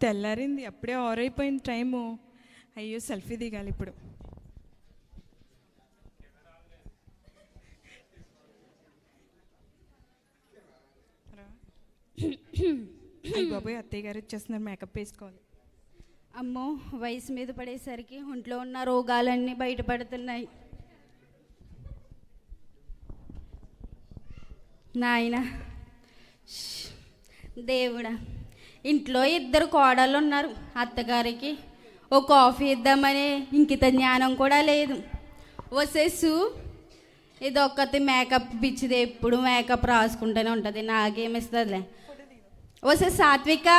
తెల్లారింది, అప్పుడే ఆరైపోయింది టైము. అయ్యో సెల్ఫీ దిగాలి ఇప్పుడు. అయ్య బాబోయ్, అత్తయ్య గారు వచ్చేస్తున్నారు, మేకప్ వేసుకోవాలి. అమ్మో, వయసు మీద పడేసరికి ఒంట్లో ఉన్న రోగాలన్నీ బయటపడుతున్నాయి. నాయన దేవుడా, ఇంట్లో ఇద్దరు కోడళ్ళు ఉన్నారు. అత్తగారికి ఓ కాఫీ ఇద్దామని ఇంకిత జ్ఞానం కూడా లేదు. వచ్చేసు ఇది ఒక్కటి మేకప్ పిచ్చిది, ఎప్పుడు మేకప్ రాసుకుంటూనే ఉంటుంది, నాకేమిస్తుందిలే. వస్తే సాత్విక,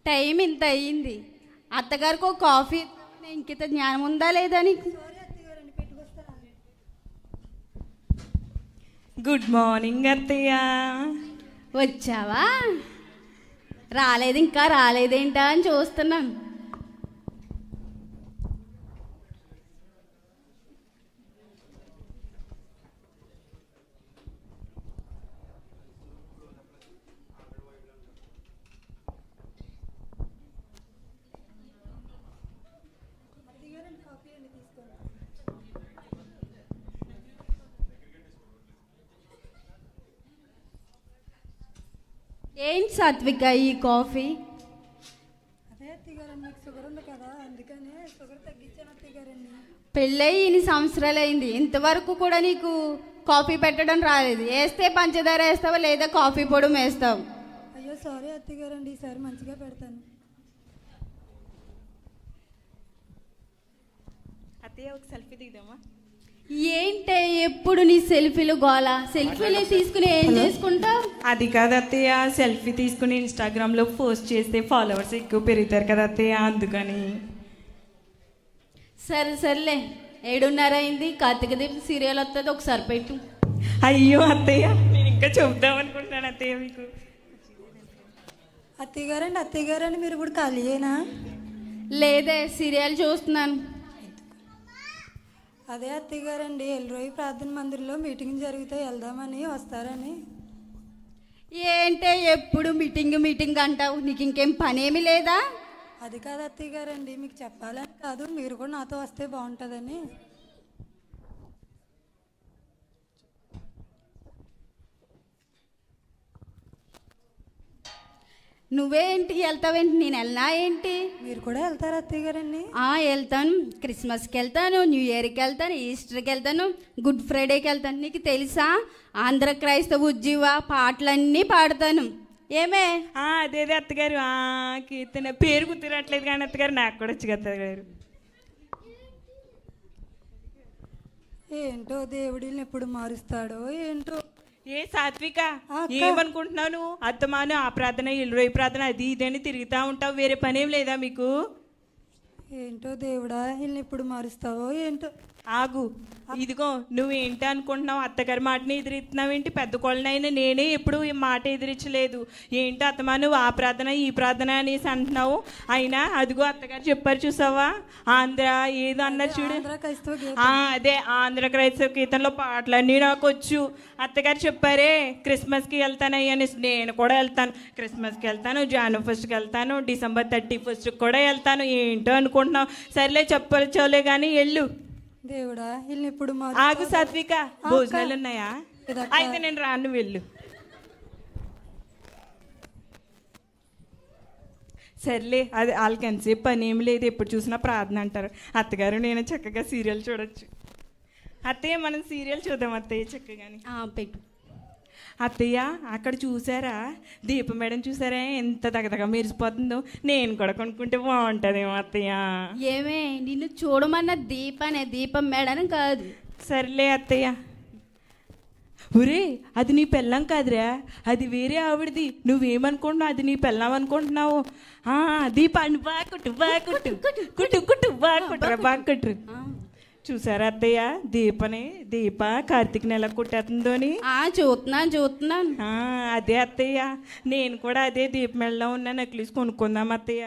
టైం ఇంత అయ్యింది, అత్తగారికి ఒక కాఫీ, ఇంకిత జ్ఞానం ఉందా లేదా నీకు? గుడ్ మార్నింగ్ అత్తయ్య. వచ్చావా? రాలేదు, ఇంకా రాలేదేంటా అని చూస్తున్నాను. ఏంటి సాత్విక ఈ కాఫీ? పెళ్ళయి ఇన్ని సంవత్సరాలు అయింది, ఇంతవరకు కూడా నీకు కాఫీ పెట్టడం రాలేదు. వేస్తే పంచదార వేస్తావా లేదా కాఫీ పొడి వేస్తావు? అయ్యో సారీ అత్తగారండి, ఈసారి మంచిగా పెడతాను. అత్తయ్య ఒక సెల్ఫీ దిగుదామా? ఏంటే ఎప్పుడు నీ సెల్ఫీలు గోల? సెల్ఫీలు తీసుకుని ఏం చేసుకుంటావు? అది కాదు అత్తయ్య, సెల్ఫీ తీసుకుని ఇన్స్టాగ్రామ్లో పోస్ట్ చేస్తే ఫాలోవర్స్ ఎక్కువ పెరుగుతారు కదా అత్తయ్య, అందుకని. సరే సర్లే, 7:30 అయింది, కార్తీక దీపం సీరియల్ వస్తుంది, ఒకసారి పెట్టు. అయ్యో అత్తయ్య, నేను ఇంకా చెప్దాం అనుకుంటున్నాను అత్తయ్య మీకు. అత్తయ్యగారండి మీరు ఇప్పుడు ఖాళీయేనా? లేదే, సీరియల్ చూస్తున్నాను. అదే అత్తయ్యగారండి, ఎల్రోయి ప్రార్థన మందిర్లో మీటింగ్ జరిగితే వెళ్దామని, వస్తారని. ఏంటే ఎప్పుడు మీటింగ్ అంటావు? నీకు ఇంకేం పనేమి లేదా? అది కాదు అత్తయ్యగారండి, మీకు చెప్పాలని కాదు, మీరు కూడా నాతో వస్తే బాగుంటుందని. నువ్వేంటి వెళ్తావేంటి? నేను వెళ్ళనా ఏంటి? మీరు కూడా వెళ్తారా అత్తయ్యగారండి? వెళ్తాను, క్రిస్మస్కి వెళ్తాను, న్యూ ఇయర్కి వెళ్తాను, ఈస్టర్కి వెళ్తాను, గుడ్ ఫ్రైడేకి వెళ్తాను. నీకు తెలుసా, ఆంధ్ర క్రైస్తవ ఉజ్జీవ పాటలన్నీ పాడతాను. ఏమే? అదే అత్తగారు, కీర్తన పేరు గుర్తురట్లేదు కానీ అత్తగారు, నాకు కూడా వచ్చి అత్తగారు. ఏంటో దేవుడిని ఎప్పుడు మారుస్తాడో ఏంటో. ఏ సాత్విక, ఏమనుకుంటున్నాను? అత్తమాను ఆ ప్రార్థన, ఎల్రోయి ప్రార్థన, అది ఇదని తిరుగుతూ ఉంటావు, వేరే పనేం లేదా మీకు? ఏంటో దేవుడా, వీళ్ళని ఎప్పుడు మారుస్తావో ఏంటో. ఆగు, ఇదిగో నువ్వేంటి అనుకుంటున్నావు? అత్తగారి మాటని ఎదిరిస్తున్నావు ఏంటి? పెద్ద కోళ్ళనైనా నేనే ఎప్పుడు ఈ మాట ఎదిరించలేదు. ఏంటి అత్తమా, నువ్వు ఆ ప్రార్థన ఈ ప్రార్థన అనేసి అంటున్నావు? అయినా అదిగో అత్తగారు చెప్పారు చూసావా, ఆంధ్ర ఏదో అన్నారు చూడు, అదే ఆంధ్ర క్రైస్తవ కీర్తనలో పాటలన్నీ నాకు వచ్చు. అత్తగారు చెప్పారే క్రిస్మస్కి వెళ్తానయ్య అనేసి, నేను కూడా వెళ్తాను, క్రిస్మస్కి వెళ్తాను, జనవరి 1st వెళ్తాను, December 31st కూడా వెళ్తాను. ఏంటో అనుకుంటున్నావు? సర్లే చెప్పలే కానీ వెళ్ళు. దేవుడా, వీళ్ళని ఎప్పుడు ఆగు సాత్విక, భోజనాలు ఉన్నాయా? అయితే నేను రాను, వెళ్ళు. సర్లే, అది వాళ్ళకి ఎంతసేపు పని ఏమి లేదు, ఎప్పుడు చూసినా ప్రార్థన అంటారు. అత్తగారు నేను చక్కగా సీరియల్ చూడొచ్చు. అత్తయ్య మనం సీరియల్ చూద్దాం అత్తయ్య చక్కగాని. పెట్టు. అత్తయ్య అక్కడ చూసారా, దీపం మేడం చూసారా ఎంత దగదగ మెరిసిపోతుందో? నేను కూడా కొనుక్కుంటే బాగుంటుందేమో అత్తయ్య. ఏమే, నిన్ను చూడమన్న దీపం మేడం కాదు. సర్లే అత్తయ్య. ఒరే, అది నీ పెళ్ళం కాదురా, అది వేరే ఆవిడది. నువ్వేమనుకుంటున్నావు? అది నీ పెళ్ళం అనుకుంటున్నావు. దీపాన్ని బాగా కుట్టు, బాగా కుట్టు, కుట్టు కుట్టు, బాగా కుట్టురా, బాగా కుట్టు. చూసారా అత్తయ్య, దీప కార్తీక్ నెల కుట్టేస్తుందోని? చూస్తున్నాను. అదే అత్తయ్య, నేను కూడా అదే దీపమెళ్ళలో ఉన్న నెక్లెస్ కొనుక్కుందాం అత్తయ్య.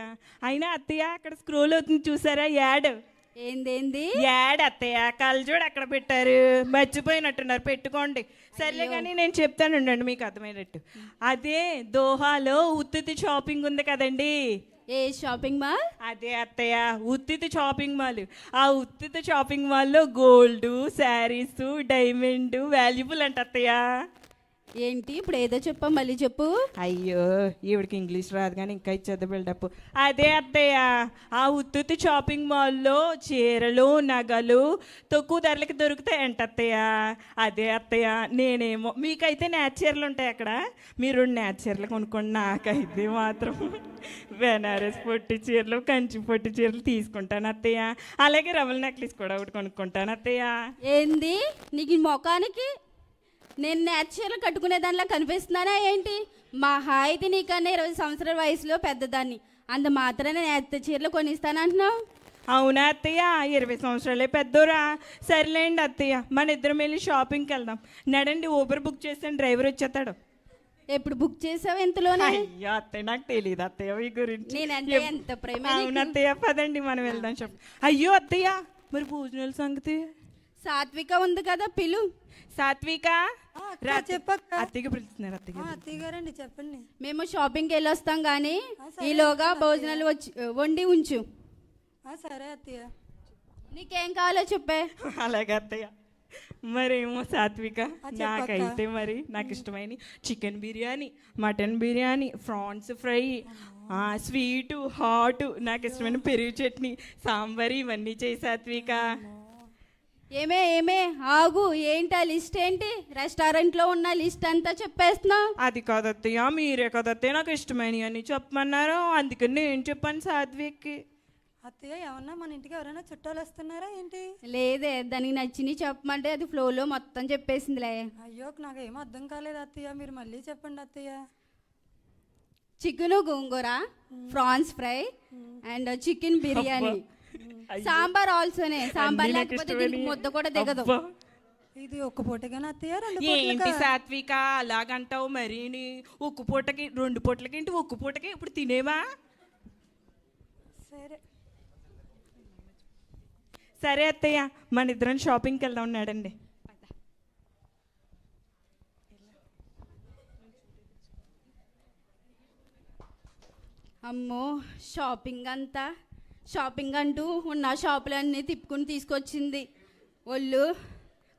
అయినా అత్తయ్య అక్కడ స్క్రోల్ అవుతుంది చూసారా, యాడ్. ఏందేంది యాడ్ అత్తయ్య కళ్ళజోడు అక్కడ పెట్టారు, మర్చిపోయినట్టున్నారు, పెట్టుకోండి. సర్లే కానీ నేను చెప్తాను ఉండండి మీకు అర్థమయ్యేటట్టు. అదే దోహాలో ఉత్తితి షాపింగ్ ఉంది కదండి, ఏ షాపింగ్ మాల్? అదే అత్తయ్య ఉత్తితి షాపింగ్ మాల్. ఆ ఉత్తితి షాపింగ్ మాల్లో గోల్డ్, శారీస్, డైమండ్ వాల్యుబుల్ అంట అత్తయ్య. ఏంటి ఇప్పుడు ఏదో చెప్పా, మళ్ళీ చెప్పు. అయ్యో ఈవిడికి ఇంగ్లీష్ రాదు కానీ ఇంకా ఇచ్చేది బిల్డప్. అదే అత్తయ్య ఆ ఉత్తుత్తి షాపింగ్ మాల్లో చీరలు, నగలు తక్కువ ధరలకి దొరుకుతాయంట అత్తయ్య. అదే అత్తయ్య నేనేమో, మీకైతే నేత చీరలు ఉంటాయి అక్కడ, మీరు నేత చీరలు కొనుక్కోండి. నాకైతే మాత్రం బెనారస్ పొట్టి చీరలు, కంచి పొట్టి చీరలు తీసుకుంటాను అత్తయ్య. అలాగే రవల్ నెక్లెస్ కూడా ఒకటి కొనుక్కుంటాను అత్తయ్య. ఏంది నీకు ఈ మొఖానికి నేను నేచర్లు కట్టుకునే దానిలా కనిపిస్తున్నానా ఏంటి? మహా అయితే నీకన్నా 20 సంవత్సరాల వయసులో పెద్దదాన్ని, అంత మాత్రాన నేత చీరలు కొనిస్తానంటున్నావు? అవునా అత్తయ్య 20 సంవత్సరాలే పెద్దోరా. సర్లేండి అత్తయ్య మన ఇద్దరం వెళ్ళి షాపింగ్కి వెళ్దాం. నడండి, ఊబర్ బుక్ చేసాను, డ్రైవర్ వచ్చేస్తాడు. ఎప్పుడు బుక్ చేసావు ఇంతలోనే? అయ్యో అత్తయ్య నాకు తెలియదు అత్తయ్య మీ గురించి. నేనంటే ఎంత ప్రేమ నీకు. అవును అత్తయ్య పదండి మనం వెళ్దాం షాప్. అయ్యో అత్తయ్య మరి భోజనాల సంగతి? సాత్విక ఉంది కదా, పిలు. సాత్విక చెప్పక్క. అత్తయ్యకి పిలుస్తున్నారు. అత్తయ్య అత్తయ్య గారండి చెప్పండి. మేము షాపింగ్కి వెళ్ళి వస్తాం కానీ ఈలోగా భోజనాలు వచ్చి వండి ఉంచు. సరే అత్తయ్య. నీకేం కావాలో చెప్పే. అలాగే అత్తయ్య. మరేమో సాత్విక నాకైతే మరి నాకు ఇష్టమైన chicken biryani, mutton biryani, prawns fry, sweet, hot, నాకు ఇష్టమైన పెరుగు చట్నీ, సాంబార్ ఇవన్నీ చేయి సాత్విక. ఏమే ఆగు, ఏంటి ఆ లిస్ట్ ఏంటి? రెస్టారెంట్లో ఉన్న లిస్ట్ అంతా చెప్పేస్తున్నావు. అది కాదత్తయ్య మీరే కదత్తయ్య నాకు ఇష్టమైనవి అని చెప్పమన్నారు, అందుకని నేను చెప్పాను సాత్విక్కి. అత్తయ్య ఏమన్నా మన ఇంటికి ఎవరైనా చుట్టాలు వస్తున్నారా ఏంటి? లేదే, దానికి నచ్చినవి చెప్పమంటే అది ఫ్లోలో మొత్తం చెప్పేసిందిలే. అయ్యో నాకు ఏం అర్థం కాలేదు అత్తయ్య, మీరు మళ్ళీ చెప్పండి అత్తయ్య. Chicken gongura, prawns fry and chicken biryani, sambar ఆల్సోనే. సాంబార్ లేకపోతే దీనికి ముద్ద కూడా దిగదు. ఇది ఒక్క పూటగానే అత్తయ్య? ఏంటి సాత్విక అలాగంటావు మరిని? ఒక్క పూటకి 2 పూటలకి ఏంటి, ఒక్క పూటకి ఇప్పుడు తినేవా? సరే సరే అత్తయ్య మన ఇద్దరం షాపింగ్కి వెళ్దాం ఉన్నాడండి. అమ్మో షాపింగ్ అంటూ ఉన్న షాపులన్నీ తిప్పుకుని తీసుకొచ్చింది. ఒళ్ళు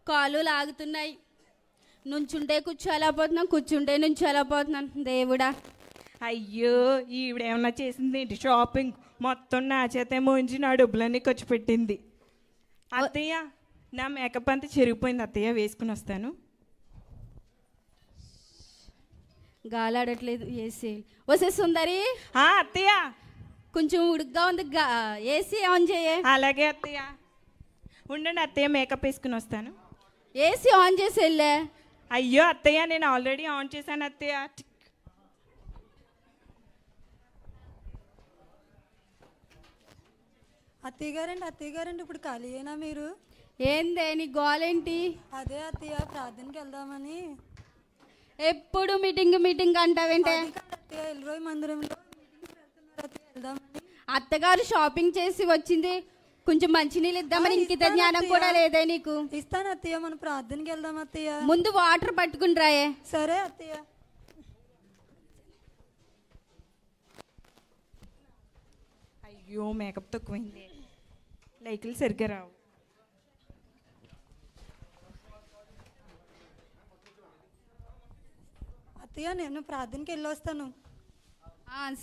కాళ్ళు లాగుతున్నాయి. నుంచుంటే కూర్చోలేకపోతున్నాను, కూర్చుంటే నుంచోలేకపోతున్నాను. దేవుడా. అయ్యో ఈవిడేమన్నా చేసింది ఏంటి? షాపింగ్ మొత్తం నా చేతే మోంచి నా డబ్బులన్నీ ఖర్చు పెట్టింది. అత్తయ్య నా మేకప్ అంతా చెరిగిపోయింది అత్తయ్య, వేసుకుని వస్తాను. గాలాడట్లేదు ఏసీ. వస్తే సుందరి అత్తయ్య కొంచెం ఉడుగ్గా ఉంది, ఏసీ ఆన్ చేయే. అలాగే అత్తయ్య ఉండండి అత్తయ్య మేకప్ వేసుకుని వస్తాను. ఏసీ ఆన్ చేసి వెళ్ళే. అయ్యో అత్తయ్య నేను ఆల్రెడీ ఆన్ చేశాను అత్తయ్య. అత్తయ్య గారండి ఇప్పుడు ఖాళీయేనా మీరు? ఏందే నీ గోలేంటి? అదే అత్తయ్య ప్రార్థనకి వెళ్దామని. ఎప్పుడు మీటింగ్ అంటావేంటే? అత్తయ్య ఎల్రోయ్ మందిరంలో వెళ్దామని. అత్తగారు షాపింగ్ చేసి వచ్చింది, కొంచెం మంచినీళ్ళు ఇద్దామని ఇంకిత జ్ఞానం కూడా లేదే నీకు? ఇస్తాను అత్తయ్య, మనం ప్రార్థనకి వెళ్దాం అత్తయ్య. ముందు వాటర్ పట్టుకుని రాయే. సరే అత్తయ్య. అయ్యో మేకప్ తక్కువైంది, లైకులు సరిగ్గా రావు. అత్తయ్య నేను ప్రార్థనకి వెళ్ళొస్తాను.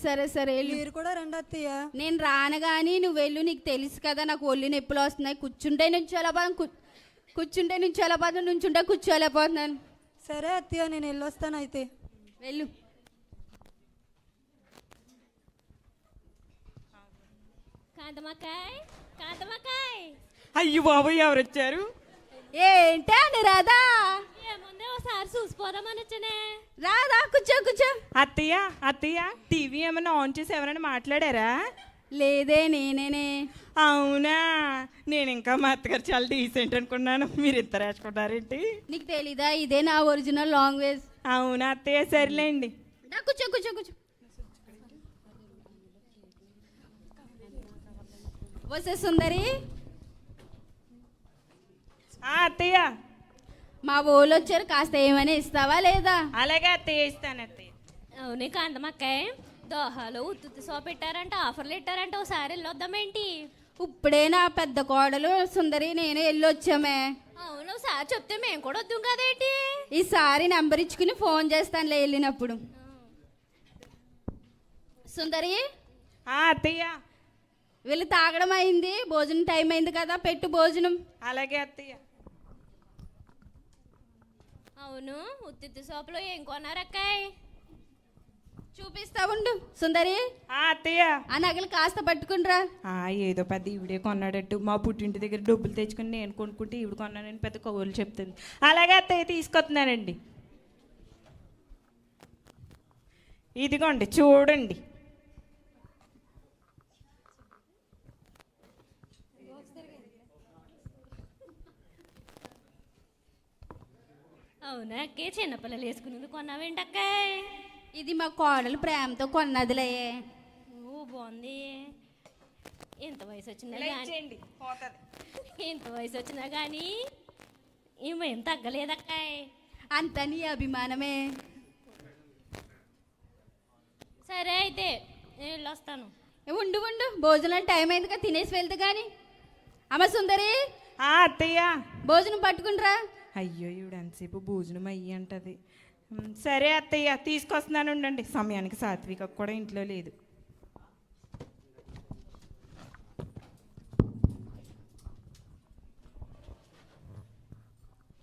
సరే మీరు కూడా రండి అత్తయ్య. నేను రాను కానీ నువ్వు వెళ్ళు, నీకు తెలుసు కదా నాకు ఒళ్ళు నొప్పులు వస్తున్నాయి. కూర్చుంటే నుంచోలేకపోతున్నాను, నుంచుంటే కూర్చోలేకపోతున్నాను. సరే అత్తయ్య నేను వెళ్ళొస్తాను అయితే. వెళ్ళు. అయ్యో బాబు ఎవరు వచ్చారు? ఏంటే అని రాదా? ఒకసారి చూసిపోదామని వచ్చానే. రాదా కూర్చో. అత్తయ్య టీవీ ఏమైనా ఆన్ చేసి ఎవరైనా మాట్లాడారా? లేదే నేనేనే. అవునా, నేను ఇంకా మా అత్తగారు చాలా డీసెంట్ అనుకున్నాను, మీరు ఇంత రాసుకుంటారేంటి? నీకు తెలీదా ఇదే నా ఒరిజినల్ లాంగ్వేజ్? అవునా అత్తయ్య సర్లేండి. కూర్చో. వస్తే సుందరి అత్తయ్య. మా ఊళ్ళో వచ్చారు, కాస్త ఏమైనా ఇస్తావా లేదా? అలాగే అత్తయ్య, ఇస్తాను అత్తయ్య. అవునే కాంతమక్కాయ్, దోహాలో ఉత్తుత్తి సో పెట్టారంట, ఆఫర్లు ఇట్టారంట, ఒకసారి వెళ్ళొద్దామేంటి? ఇప్పుడే నా పెద్ద కోడలు సుందరి నేను వెళ్ళొచ్చామే. అవును, ఒకసారి చెప్తే మేము కూడా వద్దాం కదేంటి? ఈసారి నెంబర్ ఇచ్చుకుని ఫోన్ చేస్తానులే వెళ్ళినప్పుడు. సుందరి, అత్తయ్య. వెళ్ళి తాగడం అయింది, భోజనం టైం అయింది కదా, పెట్టు భోజనం. అలాగే అత్తయ్య. అవును, ఉత్తుత్తి సోపులో ఏం కొన్నారక్కాయ్? చూపిస్తా ఉండు. సుందరి, అత్తయ్య. ఆ నగలు కాస్త పట్టుకుండ్రా. ఏదో పెద్ద ఈవిడే కొన్నాడట్టు, మా పుట్టింటి దగ్గర డబ్బులు తెచ్చుకుని నేను కొనుక్కుంటే ఈవిడ కొన్నానని పెద్ద కబుర్లు చెప్తుంది. అలాగే అత్తయ్య, తీసుకొస్తున్నానండి. ఇదిగోండి చూడండి. అవునా అక్కే, చిన్నపిల్లలు వేసుకునేది కొన్నావేంటక్కాయ్? ఇది మా కోడలు ప్రేమతో కొన్నదిలే. ఓ బాగుంది. ఎంత వయసు వచ్చినా ఇలా కానీ ఇచ్చేయండి, పోతుంది. ఎంత వయసు వచ్చినా కానీ ఏం తగ్గలేదక్కాయ్. అంత నీ అభిమానమే. సరే అయితే నేను వెళ్ళొస్తాను. ఉండు ఉండు, భోజనం టైం అయింది కదా, తినేసి వెళ్తే కానీ. అమ్మ సుందరి, అత్తయ్య. భోజనం పట్టుకుండ్రా. అయ్యో, ఈవిడ ఎంతసేపు భోజనం అయ్యి అంటది. సరే అత్తయ్య, తీసుకొస్తున్నాను ఉండండి. సమయానికి సాత్విక కూడా ఇంట్లో లేదు.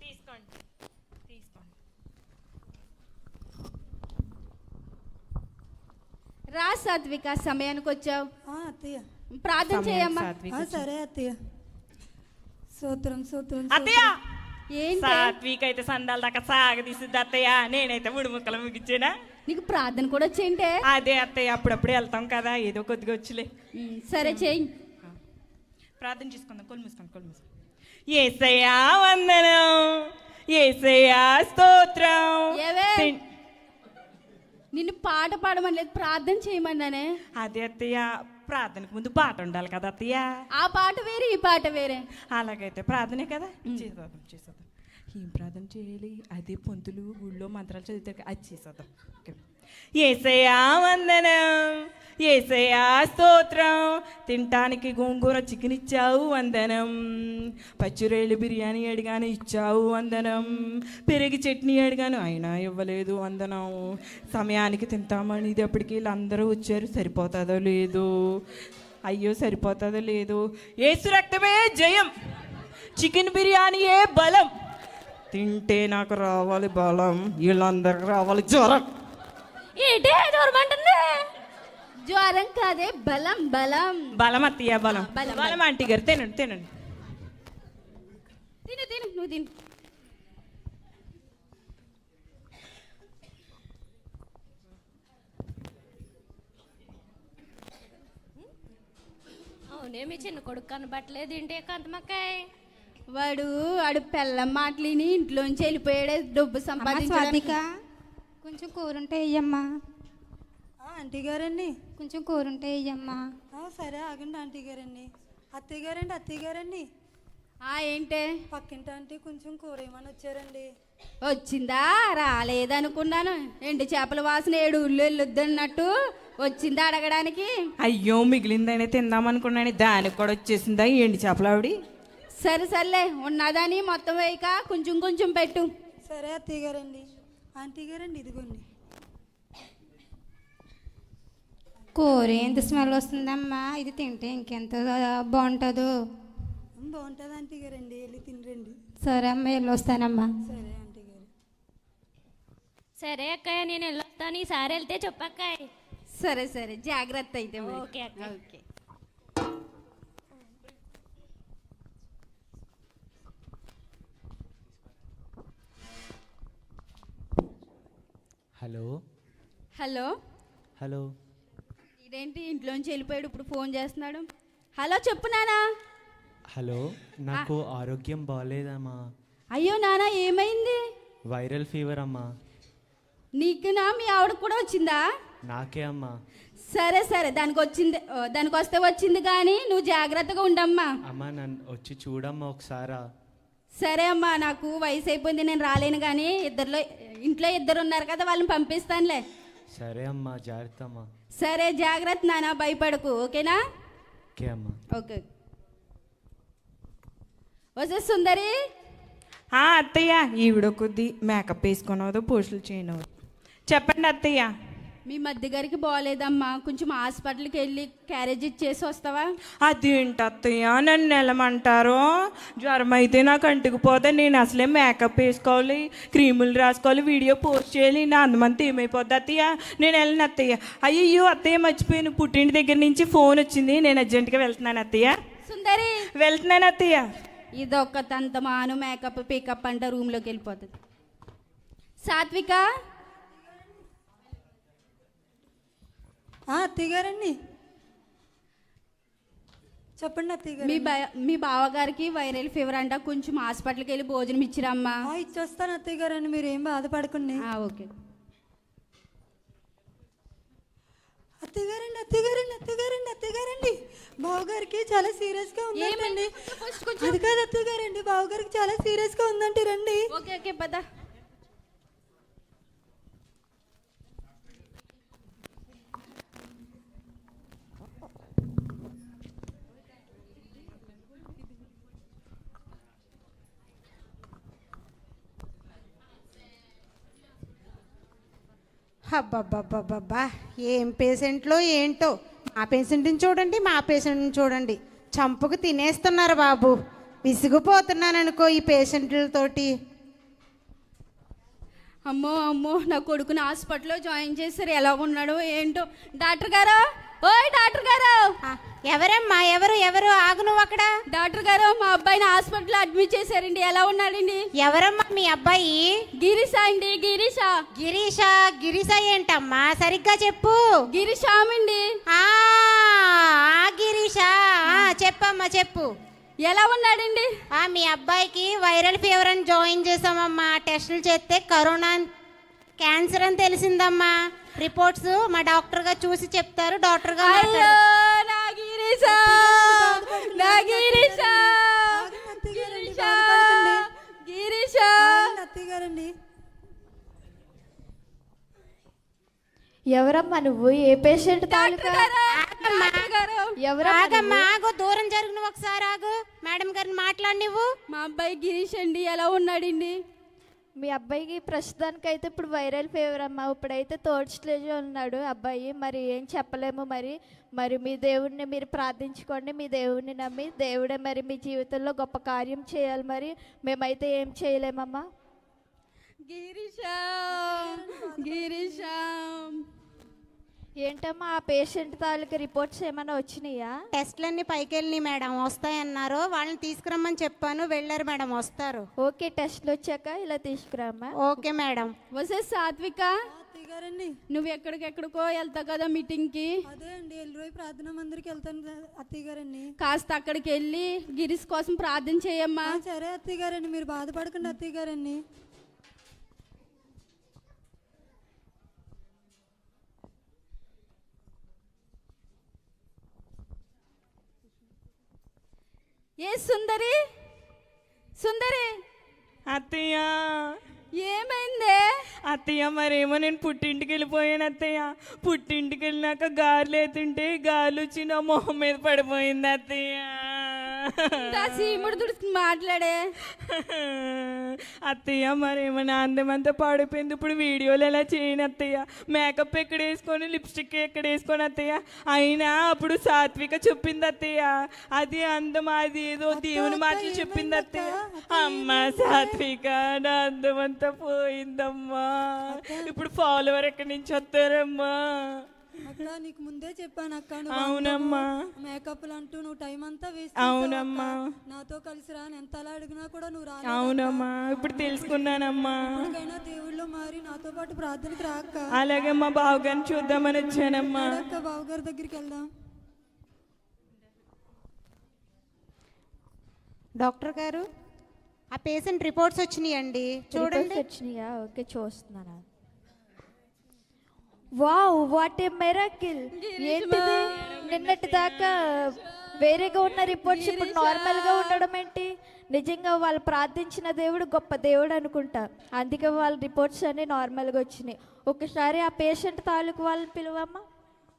తీసుకోండి, తీసుకోండి. రా సాత్విక, సమయానికి వచ్చావు. అత్తయ్య. ప్రార్థన చేయమ్మా. సాత్విక సరే అత్తయ్య. సూత్రం సూత్రం అత్తయ్య. ఏంటి సాత్విక అయితే సందాల దాకా సాగదీసిద్ది అత్తయ్య, నేనైతే ముడి ముక్కలు ముగించేనా. నీకు ప్రార్థన కూడా వచ్చేంటే? అదే అత్తయ్య, అప్పుడప్పుడు వెళ్తాం కదా, ఏదో కొద్దిగా వచ్చులే. సరే చెయ్యి. ప్రార్థన చేసుకుందాం. కొలు మూసుకోండి, కొలు మూసుకోండి. యేసయ్యా వందనం, యేసయ్యా స్తోత్రం. ఏవే, నిన్ను పాట పాడమనలేదు, ప్రార్థన చేయమన్నానే. అదే అత్తయ్య, ప్రార్థనకు ముందు పాట ఉండాలి కదా అత్తయ్య. ఆ పాట వేరే, ఈ పాట వేరే. అలాగైతే ప్రార్థనే కదా, చేసేద్దాం చేసేద్దాం. ఏం ప్రార్థన చేయాలి? అదే పొంతులు గుళ్ళో మంత్రాలు చదివితే అది చేసేద్దాం. ఓకే. యేసయ్యా వందనం, యేసయ్యా స్తోత్రం. తినటానికి గోంగూర చికెన్ ఇచ్చావు వందనం, పచ్చిరేళ్ళు బిర్యానీ అడిగాను ఇచ్చావు వందనం, పెరిగి చట్నీ అడిగాను అయినా ఇవ్వలేదు వందనం. సమయానికి తింటామని ఇది అప్పటికి వీళ్ళందరూ వచ్చారు, సరిపోతుందో లేదు, అయ్యో సరిపోతుందో లేదు. యేసు రక్తమే జయం, చికెన్ బిర్యానీయే బలం, తింటే నాకు రావాలి బలం, వీళ్ళందరికి రావాలి జ్వరం. ఏంటి దూరమంటుంది? జ్వరం కాదే, బలం బలం. బలం అత్తయ్య, బలం బలం, బలం. ఆంటీ గారు తినండి తినండి. తిను తిను, నువ్వు తిను. అవునే, మీ చిన్న కొడుకు కనబట్టలేదు ఏంటి కాంతమక్కాయ్? వాడు పెళ్ళం మాటలిని ఇంట్లోంచి వెళ్ళిపోయాడే డబ్బు సంపాదించడానికి. కొంచెం కూర ఉంటే వెయ్యమ్మా. ఆంటీ గారండి. కొంచెం కూర ఉంటే వెయ్యమ్మా. సరే ఆగండి ఆంటీ గారండి. అత్తయ్య గారండి, అత్తయ్య గారండి. ఏంటే? పక్కింటి ఆంటీ కొంచెం కూర ఏమని వచ్చారండి. వచ్చిందా? రాలేదనుకున్నాను. ఎండు చేపల వాసన 7 ఊళ్ళు వెళ్ళొద్దన్నట్టు వచ్చిందా అడగడానికి. అయ్యో, మిగిలిందైనా తిందామనుకున్నాను, దానికి కూడా వచ్చేసిందా ఎండి చేపలు ఆవిడ. సరే సర్లే, ఉన్నదని మొత్తం వేయక కొంచెం కొంచెం పెట్టు. సరే అత్తయ్య గారండి. ఆంటీ గారండి, ఇదిగోండి. కూర ఎంత స్మెల్ వస్తుందమ్మా, ఇది తింటే ఇంకెంత బాగుంటుందో. బాగుంటుంది ఆంటీ గారండి, వెళ్ళి తినరండి. సరే అమ్మ, వెళ్ళొస్తానమ్మా. సరే ఆంటీ గారు. సరే అక్కయ్య, నేను వెళ్ళొస్తాను. ఈసారి వెళ్తే చెప్పక్కాయ్. సరే సరే, జాగ్రత్త అయితే మరి. ఓకే అక్క. ఓకే. Hello hello hello. ఇదేంటి ఇంట్లోంచి వెళ్ళిపోయాడు, ఇప్పుడు ఫోన్ చేస్తున్నాడు. హలో చెప్పు నానా. హలో, నాకు ఆరోగ్యం బాగాలేదమ్మా. అయ్యో నానా, ఏమైంది? వైరల్ ఫీవర్ అమ్మా. నీకు నా మీ ఆవిడకు కూడా వచ్చిందా? నాకే అమ్మా. సరే సరే, దానికి వస్తే వచ్చింది కానీ నువ్వు జాగ్రత్తగా ఉండమ్మా. అమ్మా, నన్ను వచ్చి చూడమ్మా ఒకసారా. సరే అమ్మా, నాకు వయసు అయిపోయింది, నేను రాలేను. కానీ ఇంట్లో ఇద్దరు ఉన్నారు కదా, వాళ్ళని పంపిస్తానులే. సరే అమ్మా, జాగ్రత్త అమ్మా. సరే, జాగ్రత్త నాన్న, భయపడకు. ఓకేనా? ఓకే అమ్మా. ఓకే. వస్తే సుందరి. అత్తయ్య, ఈవిడ కొద్ది మేకప్ వేసుకున్నదో పోస్టులు చేయనవదు. చెప్పండి అత్తయ్య. మీ మధ్య గారికి బాగోలేదమ్మా, కొంచెం హాస్పిటల్కి వెళ్ళి క్యారేజ్ ఇచ్చేసి వస్తావా? అదేంటి అత్తయ్య, నన్ను వెళ్ళమంటారు? జ్వరం అయితే నాకు అంటుకుపోతే నేను అసలే మేకప్ వేసుకోవాలి, క్రీములు రాసుకోవాలి, వీడియో పోస్ట్ చేయాలి, నా అందమంతా ఏమైపోద్ది అత్తయ్య. నేను వెళ్ళను అత్తయ్య. అయ్యో అత్తయ్య, మర్చిపోయాను, పుట్టింటి దగ్గర నుంచి ఫోన్ వచ్చింది, నేను అర్జెంటుగా వెళ్తున్నాను అత్తయ్య. సుందరి, వెళ్తున్నాను అత్తయ్య. ఇదొక్క తంతమాను మేకప్ పికప్ అంట, రూమ్లోకి వెళ్ళిపోతుంది. సాత్విక. అత్తయ్య గారండి, చెప్పండి అత్తయ్య గారు. మీ బావగారికి వైరల్ ఫీవర్ అంట, కొంచెం హాస్పిటల్కి వెళ్ళి భోజనం ఇచ్చిరమ్మా. ఇచ్చొస్తాను అత్తయ్య గారండి, మీరు ఏం బాధపడకండి. ఓకే. అత్తయ్య గారండి, అత్తయ్య గారండి, అత్తయ్య గారండి, అత్తయ్య గారండి, బావగారికి చాలా సీరియస్ గా ఉందండి. అది కాదు అత్తయ్య గారండి, బావగారికి చాలా సీరియస్ గా ఉందంటే రండి. ఓకే ఓకే, పద. అబ్బబ్బబ్బబ్బబ్బా, ఏం పేషెంట్లో ఏంటో. మా పేషెంట్ని చూడండి, మా పేషెంట్ని చూడండి, చంపుకు తినేస్తున్నారు బాబు. విసిగిపోతున్నాను అనుకో ఈ పేషెంట్లతోటి. అమ్మో అమ్మో, నా కొడుకుని హాస్పిటల్లో జాయిన్ చేశారు, ఎలా ఉన్నాడో ఏంటో. డాక్టర్ గారు, ఓయ్ డాక్టర్ గారు. ఎవరమ్మా? ఎవరు ఎవరు? ఆగు నువ్వు అక్కడ. డాక్టర్ గారు, మా అబ్బాయిని హాస్పిటల్లో అడ్మిట్ చేశారండి, ఎలా ఉన్నాడండి? ఎవరమ్మా మీ అబ్బాయి? గిరీష అండి, గిరీష. గిరీష? గిరీష ఏంటమ్మా, సరిగ్గా చెప్పు. గిరీషామండి. గిరీష, చెప్పమ్మా, చెప్పు. ఎలా ఉన్నాడండి? మీ అబ్బాయికి వైరల్ ఫీవర్ అని జాయిన్ చేసామమ్మా. టెస్టులు చేస్తే కరోనా క్యాన్సర్ అని తెలిసిందమ్మా. రిపోర్ట్స్ మా డాక్టర్ గారు చూసి చెప్తారు. డాక్టర్ గారు ఎవరమ్మా నువ్వు? ఏ పేషెంట్? ఆగమ్మా, ఆగు, దూరం జరుగు, నువ్వు ఒకసారి ఆగు. మేడం గారిని మాట్లాడి నువ్వు. మా అబ్బాయి గిరీష్ అండి, ఎలా ఉన్నాడండి? మీ అబ్బాయికి ప్రస్తుతానికైతే ఇప్పుడు వైరల్ ఫీవర్ అమ్మా. ఇప్పుడైతే థర్డ్ స్టేజ్ ఉన్నాడు అబ్బాయి. మరి ఏం చెప్పలేము. మరి మీ దేవుడిని మీరు ప్రార్థించుకోండి. మీ దేవుడిని నమ్మి దేవుడే మరి మీ జీవితంలో గొప్ప కార్యం చేయాలి. మరి మేమైతే ఏం చేయలేమమ్మా. గిరీష ఏంటమ్మా, ఆ పేషెంట్ తాలూకు రిపోర్ట్స్ ఏమైనా వచ్చినాయా? టెస్ట్లన్నీ పైకి వెళ్ళి మేడం, వస్తాయన్నారు. వాళ్ళని తీసుకురమ్మని చెప్పాను, వెళ్ళారు మేడం, వస్తారు. ఓకే, టెస్ట్లు వచ్చాక ఇలా తీసుకురామ్మా. Okay madam. వస్తే సాత్విక, నువ్వు ఎక్కడికెక్కడికో వెళ్తావు కదా మీటింగ్కి. అదే అండి, ఎల్లురోజు ప్రార్థన మందిరికి వెళ్తాను అత్తయ్య గారండి. కాస్త అక్కడికి వెళ్ళి గిరీష్ కోసం ప్రార్థన చేయమ్మా. సరే అత్తయ్య గారండి, మీరు బాధపడకండి అత్తయ్య గారండి. ఏ సుందరి, సుందరి. అత్తయ్య, ఏమైందే? అత్తయ్య, మరేమో నేను పుట్టింటికి వెళ్ళిపోయాను అత్తయ్య. పుట్టింటికి వెళ్ళినాక గాలి లేతుంటే గాలి వచ్చి నా మొహం మీద పడిపోయింది అత్తయ్య. సీముడు దుడుచుకుని మాట్లాడే. అత్తయ్య, మరేమో నా అందమంతా పాడిపోయింది. ఇప్పుడు వీడియోలు ఎలా చేయను అత్తయ్య. మేకప్ ఎక్కడ వేసుకొని, లిప్స్టిక్ ఎక్కడ వేసుకొని అత్తయ్య. అయినా అప్పుడు సాత్విక చెప్పింది అత్తయ్య, అది అందం, అది ఏదో దేవుని మాటలు చెప్పింది అత్తయ్య. అమ్మ సాత్విక, నా అందమంతా పోయిందమ్మా. ఇప్పుడు ఫాలోవర్ ఎక్కడి నుంచి వస్తారమ్మా? అక్క, నీకు ముందే చెప్పాను అక్క. అవునమ్మా. మేకప్ అంటూ నువ్వు టైం అంతా వేస్ట్. అవునమ్మా. నాతో కలిసి రా, ఎంత అలా అడిగినా కూడా నువ్వు రా. అవునమ్మా, ఇప్పుడు తెలుసుకున్నానమ్మా. ఎప్పటికైనా దేవుళ్ళు మారి నాతో పాటు ప్రార్థనకి రా అక్క. అలాగే మా బావగారిని చూద్దామని వచ్చానమ్మా. అక్క, బావగారి దగ్గరికి వెళ్దాం. డాక్టర్ గారు, ఆ పేషెంట్ రిపోర్ట్స్ వచ్చినాయండి, చూడండి. వచ్చినాయా? ఓకే, చూస్తున్నాను. Wow, what a miracle. ఏంటిది? నిన్నటి దాకా వేరేగా ఉన్న రిపోర్ట్స్ ఇప్పుడు నార్మల్గా ఉండడం ఏంటి? నిజంగా వాళ్ళు ప్రార్థించిన దేవుడు గొప్ప దేవుడు అనుకుంటా. అందుకే వాళ్ళ రిపోర్ట్స్ అన్నీ నార్మల్గా వచ్చినాయి. ఒకసారి ఆ పేషెంట్ తాలూకు వాళ్ళని పిలువమ్మా.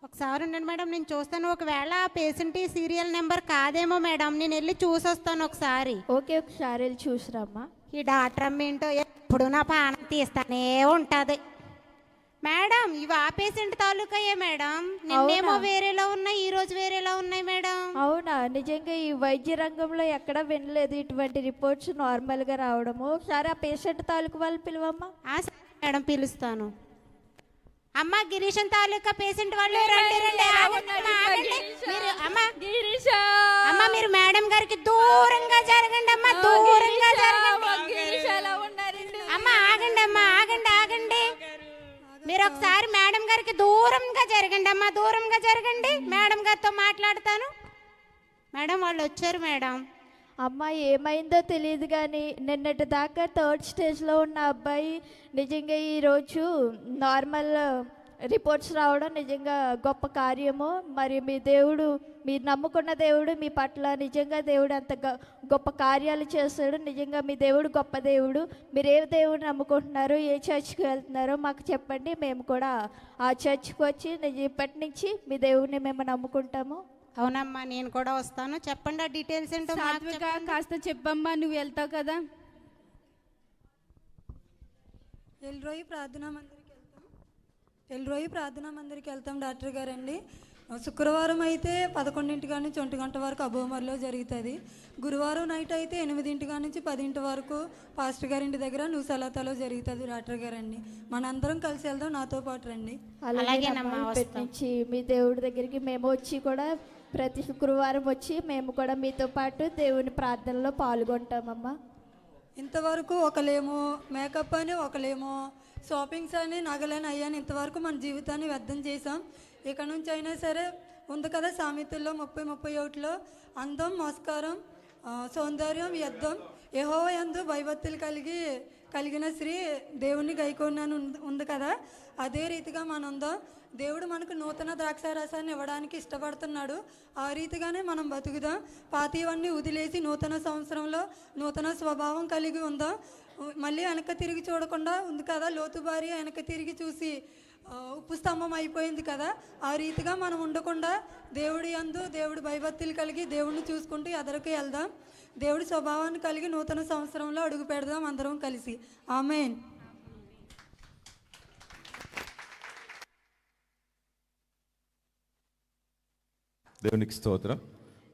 ఒకసారి ఉండండి మేడం, నేను చూస్తాను. ఒకవేళ ఆ పేషెంట్ ఈ సీరియల్ నెంబర్ కాదేమో మేడం, నేను వెళ్ళి చూసొస్తాను ఒకసారి. ఓకే, ఒకసారి వెళ్ళి చూసిరమ్మా. ఈ డాక్టర్ అమ్మ ఏంటో ఎప్పుడు నా ప్రాణం తీస్తానే ఉంటుంది. మేడం, ఇవి ఆ పేషెంట్ తాలూకాయే మేడం. నిన్నేమో వేరేలా ఉన్నాయి, ఈ రోజు వేరేలా ఉన్నాయి మేడం. అవునా? నిజంగా ఈ వైద్య రంగంలో ఎక్కడా వినలేదు ఇటువంటి రిపోర్ట్స్ నార్మల్గా రావడము. ఒకసారి ఆ పేషెంట్ తాలూకు వాళ్ళు పిలువమ్మా. సరే మేడం, పిలుస్తాను. అమ్మ, గిరీశన్ తాలూకా పేషెంట్ వాళ్ళు రండి రండి. ఆగండి, ఆగండి. మీరు అమ్మ మీరు మేడం గారికి దూరంగా జరగండి అమ్మ, దూరంగా జరగండి. అమ్మ ఆగండి, అమ్మ ఆగండి, ఆగండి. మీరు ఒకసారి మేడం గారికి దూరంగా జరగండి అమ్మ, దూరంగా జరగండి. మేడం గారితో మాట్లాడతాను. మేడం, వాళ్ళు వచ్చారు మేడం. అమ్మ ఏమైందో తెలియదు కానీ నిన్నటి దాకా 3rd స్టేజ్లో ఉన్న అబ్బాయి నిజంగా ఈరోజు నార్మల్ రిపోర్ట్స్ రావడం నిజంగా గొప్ప కార్యము. మరి మీ దేవుడు, మీరు నమ్ముకున్న దేవుడు మీ పట్ల నిజంగా దేవుడు అంత గొప్ప కార్యాలు చేస్తాడు. నిజంగా మీ దేవుడు గొప్ప దేవుడు. మీరు ఏ దేవుడు నమ్ముకుంటున్నారో, ఏ చర్చ్కి వెళ్తున్నారో మాకు చెప్పండి. మేము కూడా ఆ చర్చ్కి వచ్చి ఇప్పటి నుంచి మీ దేవుడిని మేము నమ్ముకుంటాము. అవునమ్మా, నేను కూడా వస్తాను. చెప్పండి ఆ డీటెయిల్స్ ఏంటో. కాస్త చెప్పమ్మా, నువ్వు వెళ్తావు కదా. ఎల్రోయి ప్రార్థనా మందిరికి వెళ్తాం డాక్టర్ గారండి. శుక్రవారం అయితే 11 నుంచి 1 గంట వరకు అబోమర్లో జరుగుతుంది. గురువారం నైట్ అయితే 8 నుంచి 10 వరకు పాస్టర్ గారింటి దగ్గర నూసలతాలో జరుగుతుంది డాక్టర్ గారండి. మనందరం కలిసి వెళ్దాం, నాతో పాటు రండి. అలాగేనమ్మా, ఇప్పటి నుంచి మీ దేవుడి దగ్గరికి మేము వచ్చి కూడా ప్రతి శుక్రవారం వచ్చి మేము కూడా మీతో పాటు దేవుని ప్రార్థనలో పాల్గొంటామమ్మా. ఇంతవరకు ఒకలేమో మేకప్ అని, ఒకలేమో షాపింగ్స్ అని, నగలని అయ్యాని ఇంతవరకు మన జీవితాన్ని వ్యర్థం చేసాం. ఇక నుంచి అయినా సరే ఉంది కదా సామెతల్లో 30:31లో అందం, మస్కారం, సౌందర్యం, వ్యర్థం, యెహోవా యందు భయభక్తులు కలిగిన స్త్రీ దేవుణ్ణి గైకొన్నాను ఉంది కదా. అదే రీతిగా మనందో దేవుడు మనకు నూతన ద్రాక్షారసాన్ని ఇవ్వడానికి ఇష్టపడుతున్నాడు. ఆ రీతిగానే మనం బతుకుదాం. పాతవన్నీ వదిలేసి నూతన సంవత్సరంలో నూతన స్వభావం కలిగి ఉందాం. మళ్ళీ వెనక తిరిగి చూడకుండా ఉంది కదా, లోతు భార్య వెనక తిరిగి చూసి ఉప్పు స్తంభం అయిపోయింది కదా. ఆ రీతిగా మనం ఉండకుండా దేవుడి యందు దేవుడి భయభక్తులు కలిగి దేవుడిని చూసుకుంటూ ఎదరికి వెళ్దాం. దేవుడి స్వభావాన్ని కలిగి నూతన సంవత్సరంలో అడుగు పెడదాం అందరం కలిసి. ఆమేన్. దేవునికి స్తోత్రం.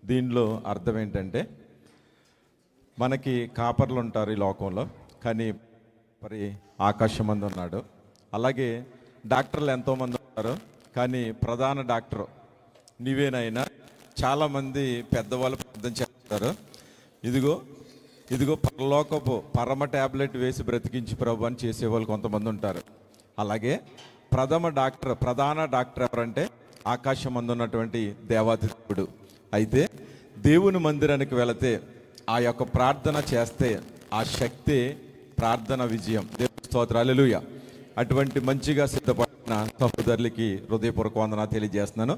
దీనిలో అర్థం ఏంటంటే, మనకి కాపర్లు ఉంటారు ఈ లోకంలో, కానీ మరి ఆకాశం మంది ఉన్నాడు. అలాగే డాక్టర్లు ఎంతోమంది ఉన్నారు, కానీ ప్రధాన డాక్టర్ నీవేనైనా. చాలామంది పెద్దవాళ్ళు ప్రార్థన చేస్తారు, ఇదిగో పరలోకపు పరమ ట్యాబ్లెట్ వేసి బ్రతికించి ప్రభు అని చేసేవాళ్ళు కొంతమంది ఉంటారు. అలాగే ప్రధాన డాక్టర్ ఎవరంటే ఆకాశం మందు ఉన్నటువంటి దేవాది దేవుడు. అయితే దేవుని మందిరానికి వెళితే ఆ యొక్క ప్రార్థన చేస్తే ఆ శక్తి ప్రార్థన విజయం. దేవుని స్తోత్రం, హల్లెలూయా. అటువంటి మంచిగా సిద్ధపడిన సహోదరులకి హృదయపూర్వక వందనాలు తెలియజేస్తున్నాను.